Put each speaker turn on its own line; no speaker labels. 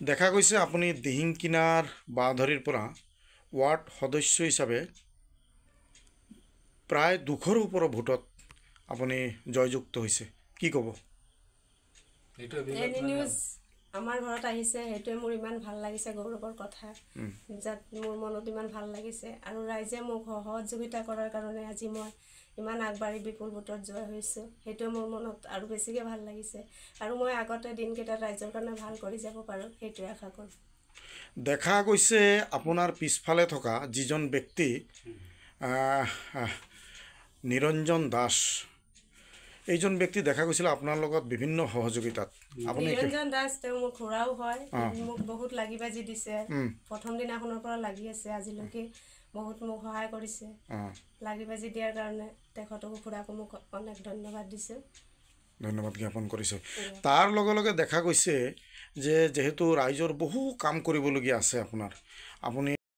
দেখা গৈছে আপুনি দিহিংকিনাৰ বাঁহধৰীৰ পৰা ৱাৰ্ড সদস্য হিচাপে প্ৰায় 200ৰ ওপৰৰ ভোটত আপুনি জয়যুক্ত হৈছে, কি ক'ব?
এনি নিউজ আমাৰ ঘৰত আহিছে, সেইটোৱে মোৰ ইমান ভাল লাগিছে, গৌৰৱৰ কথা। যাত মোৰ মনত ইমান ভাল লাগিছে আৰু ৰাইজে মোক সহযোগিতা কৰাৰ কাৰণে আজি মই ইমান আগবাঢ়ি বিপুল ভোটত জয় হৈছোঁ, সেইটোৱে মোৰ মনত আৰু বেছিকৈ ভাল লাগিছে আৰু মই আগতে দিনকেইটাত ৰাইজৰ কাৰণে ভাল কৰি যাব পাৰোঁ, সেইটোৱে আশা কৰোঁ।
দেখা গৈছে আপোনাৰ পিছফালে থকা যিজন ব্যক্তি নিৰঞ্জন দাস, এইজন ব্যক্তি দেখা গৈছিল আপোনাৰ লগত বিভিন্ন সহযোগিতাত। আপুনি
নিৰঞ্জন দাস তেওঁ মোৰ খুৰাও হয়, মোক বহুত লাগি বাজি দিছে, প্ৰথম দিনাখনৰ পৰা লাগি আছে, আজিলৈকে বহুত মোক সহায় কৰিছে। লাগি বাজি দিয়াৰ কাৰণে তেখেতকো খুৰাকো মোক অনেক ধন্যবাদ দিছোঁ,
ধন্যবাদ জ্ঞাপন কৰিছোঁ। তাৰ লগে লগে দেখা গৈছে যে যিহেতু ৰাইজৰ বহু কাম কৰিবলগীয়া আছে আপোনাৰ, আপুনি